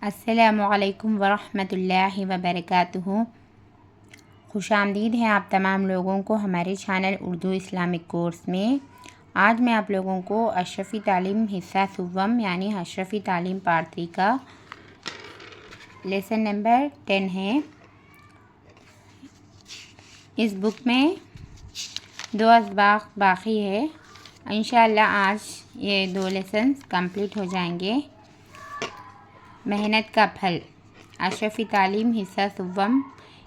अस्सलामुअलैकुम वरहमतुल्लाहि वबरकातुहू। खुशामदीद है आप तमाम लोगों को हमारे चैनल उर्दू इस्लामिक कोर्स में। आज मैं आप लोगों को अशरफ़ी तालीम हिस्सा सुव्वम यानी अशरफ़ी तालीम पार्ट 3 का लेसन नंबर 10 है। इस बुक में 2 असबाक बाकी है। इंशाअल्लाह आज ये 2 लेसन कंप्लीट हो जाएंगे। मेहनत का फल, अशरफ़ी तालीम हिस्सा सुव्वम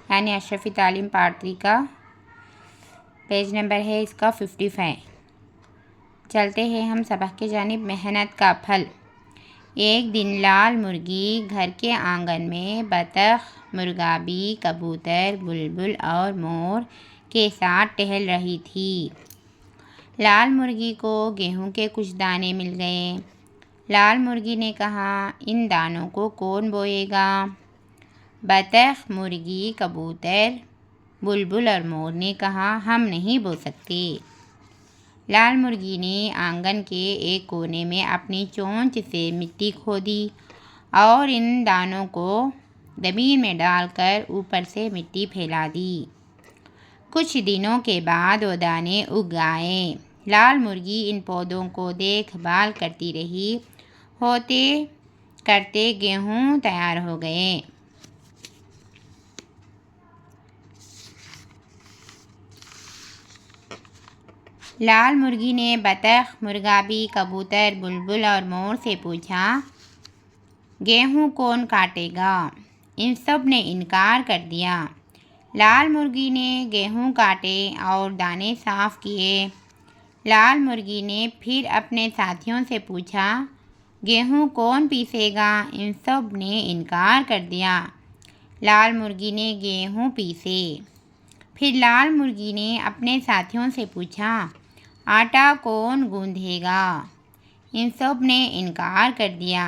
यानी अशरफ़ी तालीम पार्ट 3 का पेज नंबर है इसका 55। चलते हैं हम सबक के जानिब। मेहनत का फल। एक दिन लाल मुर्गी घर के आंगन में बतख, मुर्गाबी, कबूतर, बुलबुल और मोर के साथ टहल रही थी। लाल मुर्गी को गेहूं के कुछ दाने मिल गए। लाल मुर्गी ने कहा, इन दानों को कौन बोएगा? बतख, मुर्गी, कबूतर, बुलबुल और मोर ने कहा, हम नहीं बो सकते। लाल मुर्गी ने आंगन के एक कोने में अपनी चोंच से मिट्टी खोदी और इन दानों को ज़मीन में डालकर ऊपर से मिट्टी फैला दी। कुछ दिनों के बाद वो दाने उग आए। लाल मुर्गी इन पौधों को देखभाल करती रही। होते करते गेहूं तैयार हो गए। लाल मुर्गी ने बतख, मुर्गाबी, कबूतर, बुलबुल और मोर से पूछा, गेहूं कौन काटेगा? इन सब ने इनकार कर दिया। लाल मुर्गी ने गेहूं काटे और दाने साफ किए। लाल मुर्गी ने फिर अपने साथियों से पूछा, गेहूं कौन पीसेगा? इन सब ने इनकार कर दिया। लाल मुर्गी ने गेहूं पीसे। फिर लाल मुर्गी ने अपने साथियों से पूछा, आटा कौन गूंथेगा? इन सब ने इनकार कर दिया।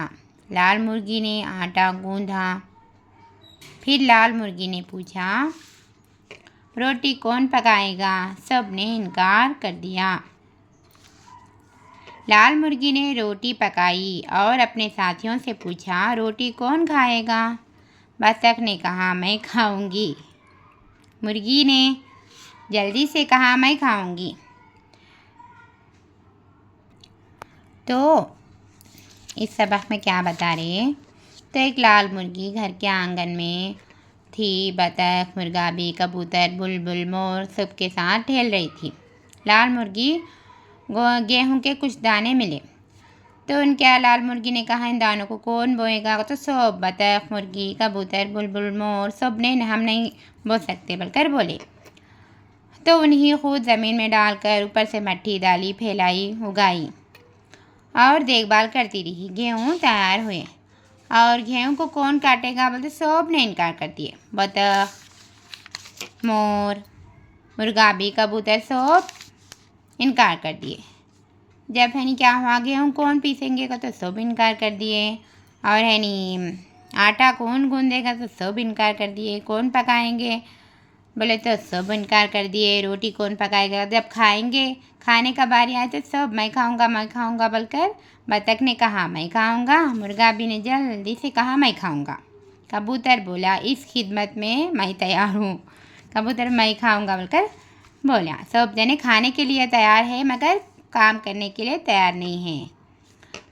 लाल मुर्गी ने आटा गूंथा। फिर लाल मुर्गी ने पूछा, रोटी कौन पकाएगा? सब ने इनकार कर दिया। लाल मुर्गी ने रोटी पकाई और अपने साथियों से पूछा, रोटी कौन खाएगा? बतख ने कहा, मैं खाऊंगी। मुर्गी ने जल्दी से कहा, मैं खाऊंगी। तो इस सबक में क्या बता रहे हैं? तो एक लाल मुर्गी घर के आंगन में थी। बतख, मुर्गाबी, कबूतर, बुलबुल, मोर सबके साथ टहल रही थी। लाल मुर्गी गेहूं के कुछ दाने मिले तो उनके लाल मुर्गी ने कहा, इन दानों को कौन बोएगा? तो सब बतख, मुर्गी, कबूतर, बुलबुल, मोर सब ने हम नहीं बो सकते बोलकर बोले। तो उन्हें खुद ज़मीन में डालकर ऊपर से मिट्टी डाली, फैलाई, उगाई और देखभाल करती रही। गेहूँ तैयार हुए और गेहूँ को कौन काटेगा बोलते सब ने इनकार कर दिए। बतख, मोर, मुर्गाबी, कबूतर सब इनकार कर दिए। जब है नी क्या हुआ, गेहूँ कौन पीसेंगे का तो सब इनकार कर दिए। और है नी आटा कौन गूंदेगा तो सब इनकार कर दिए। कौन पकाएंगे बोले तो सब इनकार कर दिए। रोटी कौन पकाएगा? जब खाने का बारी आए तो सब मैं खाऊंगा बोलकर बतख ने कहा, मैं खाऊंगा। मुर्गाबी ने जल्दी से कहा, मैं खाऊंगा। कबूतर बोला, इस खिदमत में मैं तैयार हूँ। कबूतर मैं खाऊंगा बोलकर बोला। सब जने खाने के लिए तैयार है मगर काम करने के लिए तैयार नहीं है।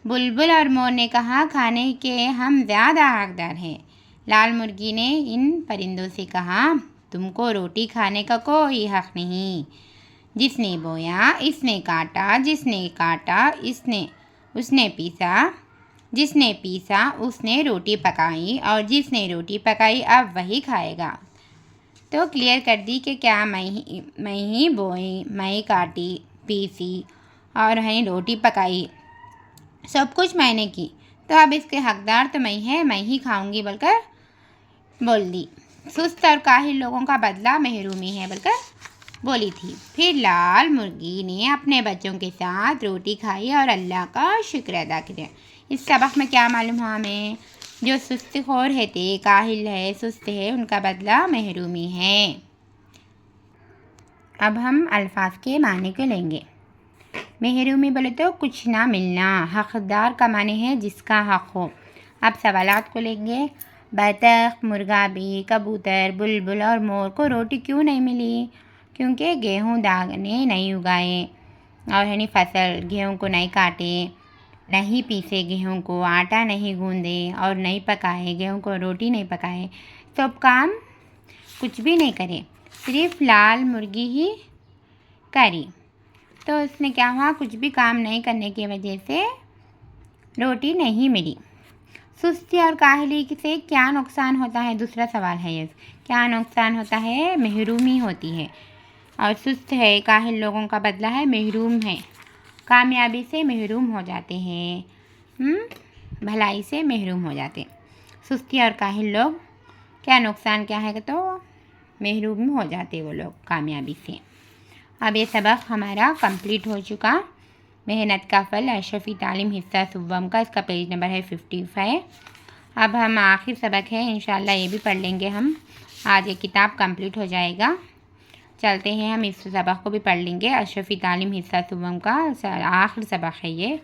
बुलबुल और मोर ने कहा, खाने के हम ज़्यादा हकदार हैं। लाल मुर्गी ने इन परिंदों से कहा, तुमको रोटी खाने का कोई हक नहीं। जिसने बोया इसने काटा, जिसने काटा उसने पीसा, जिसने पीसा उसने रोटी पकाई और जिसने रोटी पकाई अब वही खाएगा। तो क्लियर कर दी कि क्या मैं ही बोई, मैं काटी, पीसी और है रोटी पकाई, सब कुछ मैंने की। तो अब इसके हकदार तो मैं ही खाऊंगी बोलकर बोल दी। सुस्त और काहिल लोगों का बदला महरूमी है बोलकर बोली थी। फिर लाल मुर्गी ने अपने बच्चों के साथ रोटी खाई और अल्लाह का शुक्र अदा किया। इस सबक में क्या मालूम हुआ हमें? जो सुस्तखोर है, काहिल है, सुस्त है, उनका बदला महरूमी है। अब हम अल्फाज के माने को लेंगे। महरूमी बोले तो कुछ ना मिलना। हकदार का माने है जिसका हक हो। अब सवालात को लेंगे। बतख, मुर्गा बी, कबूतर, बुलबुल और मोर को रोटी क्यों नहीं मिली? क्योंकि गेहूँ दाने नहीं उगाए और फसल गेहूँ को नहीं काटे, नहीं पीसे गेहूँ को, आटा नहीं गूंदे और नहीं पकाए गेहूँ को, रोटी नहीं पकाए, सब काम कुछ भी नहीं करे, सिर्फ लाल मुर्गी ही करी। तो उसने क्या हुआ, कुछ भी काम नहीं करने की वजह से रोटी नहीं मिली। सुस्ती और काहली से क्या नुकसान होता है? दूसरा सवाल है ये, क्या नुकसान होता है? महरूमी होती है। और सुस्त है, काहिल लोगों का बदला है महरूम है, कामयाबी से महरूम हो जाते हैं, भलाई से महरूम हो जाते। सुस्ती और काहिल लोग क्या नुकसान क्या है? तो महरूम हो जाते वो लोग कामयाबी से। अब ये सबक हमारा कंप्लीट हो चुका। मेहनत का फल, अशरफी तालीम, हिस्सा सुव्वम का, इसका पेज नंबर है 55। अब हम आखिर सबक है, इंशाल्लाह ये भी पढ़ लेंगे हम। आज ये किताब कंप्लीट हो जाएगा। चलते हैं, हम इस सबक को भी पढ़ लेंगे। अशरफी तालीम हिस्सा सुव्वम का आखिर सबक है ये,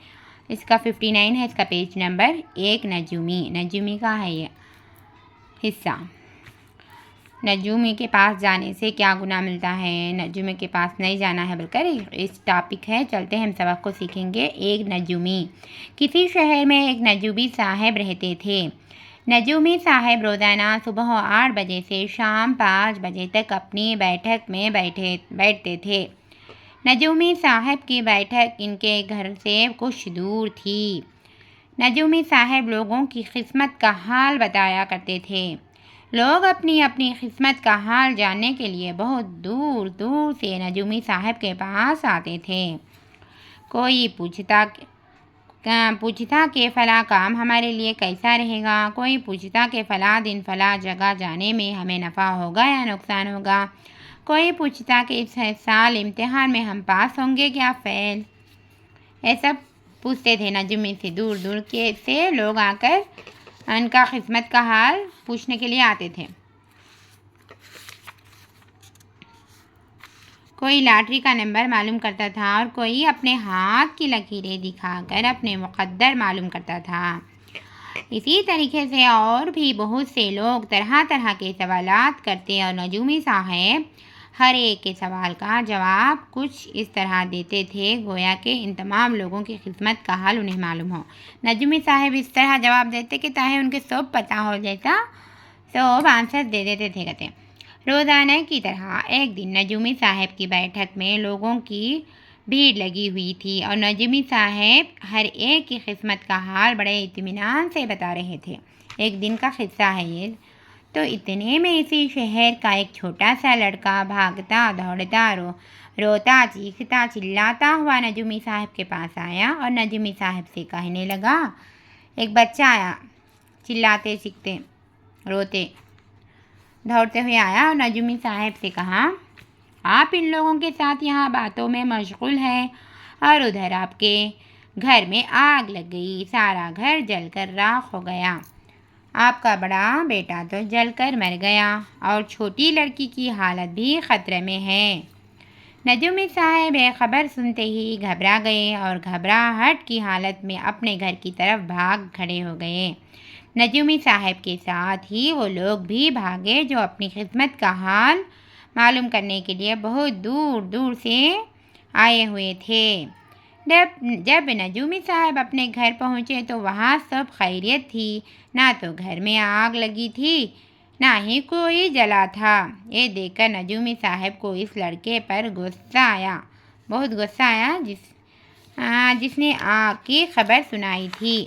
इसका 59 है, इसका पेज नंबर 1। नजूमी का है ये हिस्सा। नजूमी के पास जाने से क्या गुनाह मिलता है? नजूमी के पास नहीं जाना है बल्कि इस टॉपिक है। चलते हैं, हम सबक को सीखेंगे। एक नजूमी। किसी शहर में एक नजूमी साहब रहते थे। नजूमी साहब रोज़ाना सुबह 8 बजे से शाम 5 बजे तक अपनी बैठक में बैठते थे। नजूमी साहब की बैठक इनके घर से कुछ दूर थी। नजूमी साहब लोगों की किस्मत का हाल बताया करते थे। लोग अपनी अपनी किस्मत का हाल जानने के लिए बहुत दूर दूर से नजूमी साहब के पास आते थे। कोई पूछता कि फ़ला काम हमारे लिए कैसा रहेगा, कोई पूछता कि फ़ला दिन फ़ला जगह जाने में हमें नफ़ा होगा या नुकसान होगा, कोई पूछता कि इस साल इम्तिहान में हम पास होंगे क्या फेल। ये सब पूछते थे नजूमी से, दूर दूर के से लोग आकर उनका किस्मत का हाल पूछने के लिए आते थे। कोई लॉटरी का नंबर मालूम करता था और कोई अपने हाथ की लकीरें दिखाकर अपने मुक़द्दर मालूम करता था। इसी तरीके से और भी बहुत से लोग तरह तरह के सवालात करते और नजूमी साहब हर एक के सवाल का जवाब कुछ इस तरह देते थे गोया कि इन तमाम लोगों की किस्मत का हाल उन्हें मालूम हो। नजूमी साहब इस तरह जवाब देते कि ताकि उनके सब पता हो, जैसा सब आंसर दे देते थे। कहते रोज़ाना की तरह एक दिन नजूमी साहब की बैठक में लोगों की भीड़ लगी हुई थी और नजूमी साहब हर एक की किस्मत का हाल बड़े इत्मीनान से बता रहे थे। एक दिन का किस्सा है ये। तो इतने में इसी शहर का एक छोटा सा लड़का भागता दौड़ता रोता चीखता चिल्लाता हुआ नजूमी साहब के पास आया और नजूमी साहब से कहने लगा। एक बच्चा आया, चिल्लाते चीखते रोते दौड़ते हुए आया और नजूमी साहब से कहा, आप इन लोगों के साथ यहाँ बातों में मशगूल हैं और उधर आपके घर में आग लग गई, सारा घर जलकर राख हो गया। आपका बड़ा बेटा तो जलकर मर गया और छोटी लड़की की हालत भी ख़तरे में है। नजूमी साहब ये खबर सुनते ही घबरा गए और घबराहट की हालत में अपने घर की तरफ भाग खड़े हो गए। नजूमी साहब के साथ ही वो लोग भी भागे जो अपनी किस्मत का हाल मालूम करने के लिए बहुत दूर दूर से आए हुए थे। जब नजूमी साहब अपने घर पहुँचे तो वहाँ सब खैरियत थी, ना तो घर में आग लगी थी ना ही कोई जला था। ये देखकर नजूमी साहब को इस लड़के पर गुस्सा आया, बहुत गुस्सा आया जिसने आग की खबर सुनाई थी।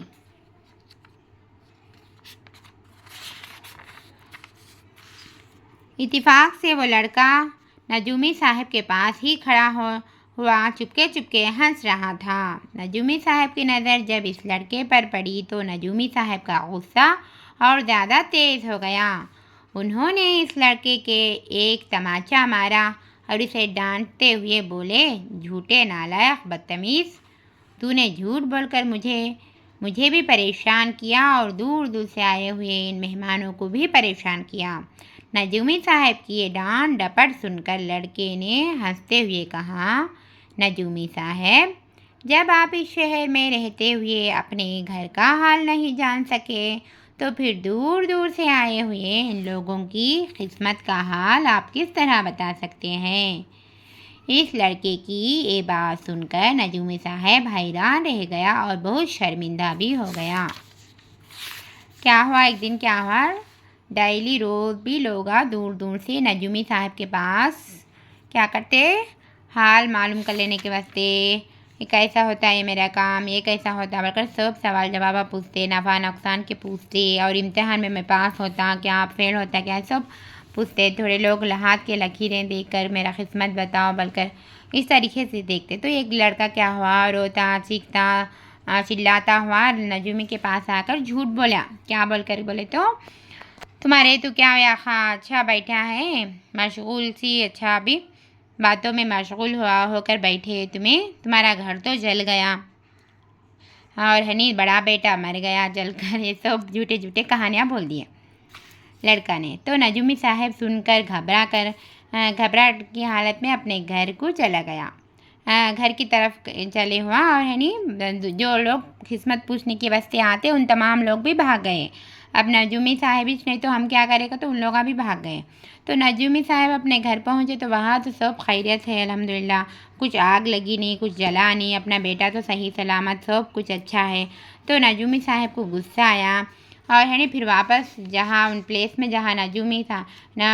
इत्तेफाक से वो लड़का नजूमी साहब के पास ही खड़ा हुआ चुपके चुपके हंस रहा था। नजूमी साहब की नज़र जब इस लड़के पर पड़ी तो नजूमी साहब का गुस्सा और ज़्यादा तेज़ हो गया। उन्होंने इस लड़के के एक तमाचा मारा और इसे डांटते हुए बोले, झूठे नालायक बदतमीज़, तूने झूठ बोलकर मुझे भी परेशान किया और दूर दूर से आए हुए इन मेहमानों को भी परेशान किया। नजूमी साहब की ये डांट डपट सुनकर लड़के ने हंसते हुए कहा, नजूमी साहब, जब आप इस शहर में रहते हुए अपने घर का हाल नहीं जान सके तो फिर दूर दूर से आए हुए इन लोगों की किस्मत का हाल आप किस तरह बता सकते हैं। इस लड़के की ये बात सुनकर नजूमी साहब हैरान रह गया और बहुत शर्मिंदा भी हो गया। क्या हुआ, एक दिन क्या हुआ, डेली रोज़ भी लोग दूर दूर से नजूमी साहब के पास क्या करते, हाल मालूम कर लेने के वास्ते, ये कैसा होता है मेरा काम, ये कैसा होता है बोलकर सब सवाल जवाब पूछते, नफ़ा नुकसान के पूछते, और इम्तिहान में मैं पास होता क्या, आप फेल होता क्या, सब पूछते। थोड़े लोग हाथ के लकीरें देखकर मेरा किस्मत बताओ बोलकर इस तरीके से देखते। तो एक लड़का क्या हुआ, रोता चीखता चिल्लाता हुआ नजूमी के पास आकर झूठ बोला। क्या बोलकर बोले, तो तुम्हारे तो क्या हुआ, हाँ अच्छा बैठा है मशगूल सी, अच्छा अभी बातों में मशगूल हुआ होकर बैठे, तुम्हारा घर तो जल गया और हनी बड़ा बेटा मर गया जलकर, ये सब झूठे झूठे कहानियाँ बोल दिए लड़का ने। तो नजूमी साहब सुनकर घबराहट की हालत में अपने घर को चला गया, घर की तरफ चले हुआ, और है नी जो लोग किस्मत पूछने के वास्ते आते उन तमाम लोग भी भाग गए। अब नजूमी साहब ही नहीं तो हम क्या करेगा, तो उन लोग भी भाग गए। तो नजूमी साहब अपने घर पहुँचे तो वहाँ तो सब खैरियत है अल्हम्दुलिल्लाह, कुछ आग लगी नहीं, कुछ जला नहीं, अपना बेटा तो सही सलामत, सब कुछ अच्छा है। तो नजूमी साहब को गुस्सा आया और है नी फिर वापस जहाँ उन प्लेस में जहाँ नजूमी था ना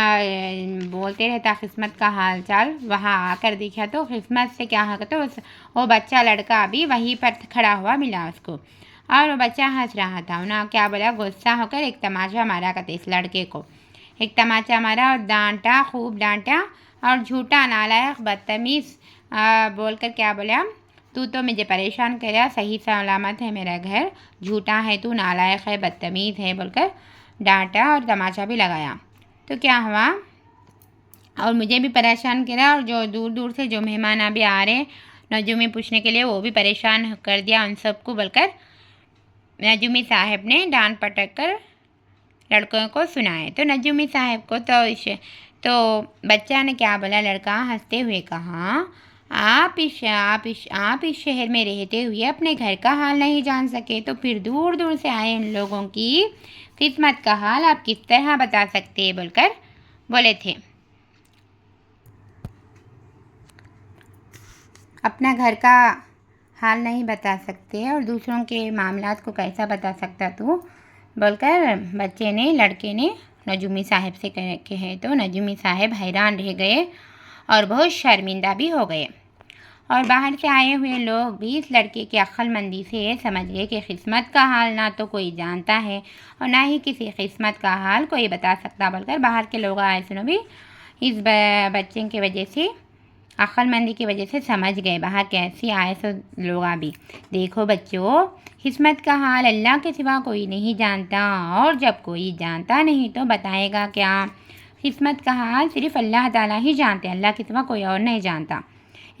बोलते रहता किस्मत का हाल चाल, वहाँ आकर देखा तो किस्मत से क्या होगा, तो वो बच्चा लड़का अभी वहीं पर खड़ा हुआ मिला उसको, और वो बच्चा हंस रहा था। उन्हें क्या बोला, गुस्सा होकर एक तमाचा मारा करते इस लड़के को, एक तमाचा मारा और डांटा, खूब डांटा, और झूठा नालायक बदतमीज़ बोलकर क्या बोला, तू तो मुझे परेशान कर, सही सलामत है मेरा घर, झूठा है तू, नालायक है, बदतमीज़ है बोलकर डांटा और तमाचा भी लगाया। तो क्या हुआ, और मुझे भी परेशान करा, और जो दूर दूर से जो मेहमान अभी आ रहे नजूमी पूछने के लिए वो भी परेशान कर दिया उन सबको बोलकर नजूमी साहब ने डांट पटक कर लड़कों को सुनाए। तो नजूमी साहब को तो बच्चा ने क्या बोला, लड़का हंसते हुए कहा, आप इस शहर में रहते हुए अपने घर का हाल नहीं जान सके तो फिर दूर दूर से आए इन लोगों की किस्मत का हाल आप किस तरह बता सकते हैं बोलकर बोले थे। अपना घर का हाल नहीं बता सकते और दूसरों के मामलात को कैसा बता सकता तू बोलकर बच्चे ने, लड़के ने नजूमी साहब से कहे। तो नजूमी साहब हैरान रह गए और बहुत शर्मिंदा भी हो गए, और बाहर से आए हुए लोग भी इस लड़के की अक्लमंदी से समझ गए कि किस्मत का हाल ना तो कोई जानता है और ना ही किसी किस्मत का हाल कोई बता सकता बोलकर बाहर के लोग आए सुनो भी इस बच्चे की वजह से, अक्लमंदी की वजह से समझ गए बाहर कैसे आए सो लोग भी। देखो बच्चों, किस्मत का हाल अल्लाह के सिवा कोई नहीं जानता, और जब कोई जानता नहीं तो बताएगा क्या। किस्मत का हाल सिर्फ अल्लाह ताला ही जानते, अल्लाह के सिवा कोई और नहीं जानता।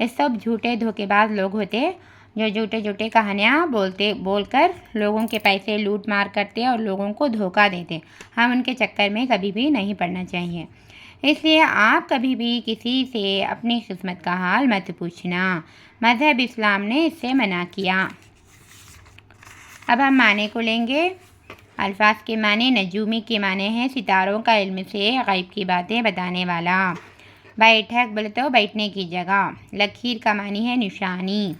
ये सब झूठे धोखेबाज लोग होते जो झूठे झूठे कहानियाँ बोलकर लोगों के पैसे लूट मार करते और लोगों को धोखा देते। हम उनके चक्कर में कभी भी नहीं पड़ना चाहिए। इसलिए आप कभी भी किसी से अपनी किस्मत का हाल मत पूछना, मज़हब इस्लाम ने इससे मना किया। अब हम माने को लेंगे। अल्फाज के माने, नजूमी के माने हैं सितारों का इल्म से गैब की बातें बताने वाला। बैठक बोले तो बैठने की जगह। लकीर का मानी है निशानी।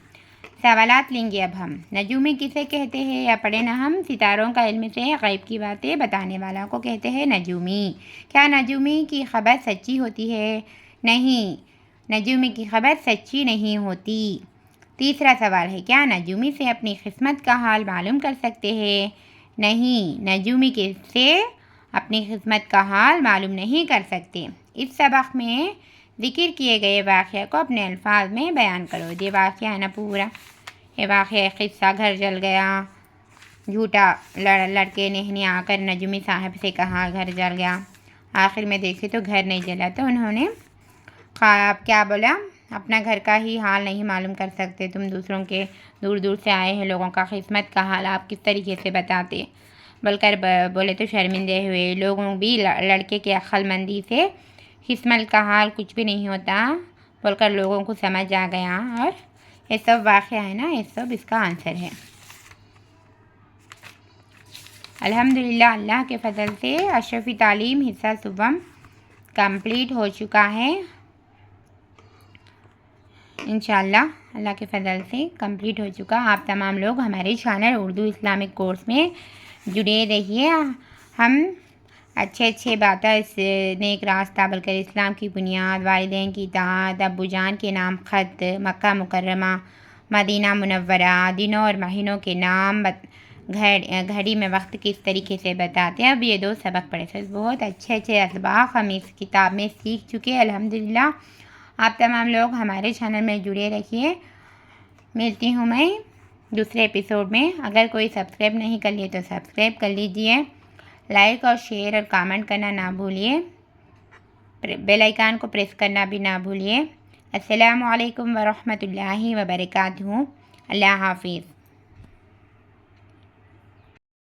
सवालात लेंगे अब हम। नजूमी किसे कहते हैं या पढ़े ना हम, सितारों का इल्म से गैब की बातें बताने वाला को कहते हैं नजूमी। क्या नजूमी की खबर सच्ची होती है? नहीं, नजूमी की खबर सच्ची नहीं होती। तीसरा सवाल है, क्या नजूमी से अपनी किस्मत का हाल मालूम कर सकते हैं? नहीं, नजूमी से अपनी किस्मत का हाल मालूम नहीं कर सकते। इस सबक में ज़िक्र किए गए वाक़या को अपने अल्फाज में बयान करो। ये वाक़या है ना पूरा, ये वाक़या क़िस्सा, घर जल गया, झूठा लड़के ने आकर नजूमी साहब से कहा घर जल गया, आखिर में देखे तो घर नहीं जला। तो उन्होंने क्या बोला, अपना घर का ही हाल नहीं मालूम कर सकते तुम, दूसरों के दूर दूर से आए हैं लोगों का किस्मत का हाल आप किस तरीके से बताते बोलकर बोले। तो शर्मिंदे हुए लोगों भी लड़के के अक्लमंदी से किस्मत का हाल कुछ भी नहीं होता बोलकर लोगों को समझ आ गया, और ये सब वाक़या है ना, ये सब इसका आंसर है। अल्हम्दुलिल्लाह अल्लाह के फ़ज़ल से अशरफी तालीम हिस्सा सुबम कंप्लीट हो चुका है। इंशाअल्लाह अल्लाह के फ़ज़ल से कंप्लीट हो चुका। आप तमाम लोग हमारे चैनल उर्दू इस्लामिक कोर्स में जुड़े रहिए। हम अच्छे बातें इस नेक रास्ता बल्कि इस्लाम की बुनियाद, वालिदैन की इताअत, अब्बूजान के नाम ख़त, मक्का मुकर्रमा, मदीना मुनव्वरा, दिनों और महीनों के नाम, घड़ी में वक्त किस तरीके से बताते हैं। अब ये 2 सबक पढ़े थे, बहुत अच्छे असबाक हम इस किताब में सीख चुके हैं अल्हम्दुलिल्लाह। आप तमाम लोग हमारे चैनल में जुड़े रहिए। मिलती हूँ मैं दूसरे एपिसोड में। अगर कोई सब्सक्राइब नहीं कर लिए तो सब्सक्राइब कर लीजिए, लाइक और शेयर और कमेंट करना ना भूलिए, बेल आइकन को प्रेस करना भी ना भूलिए। अस्सलामु अलैकुम वरहमतुल्लाहि वबरकातुहू। अल्लाह हाफिज़।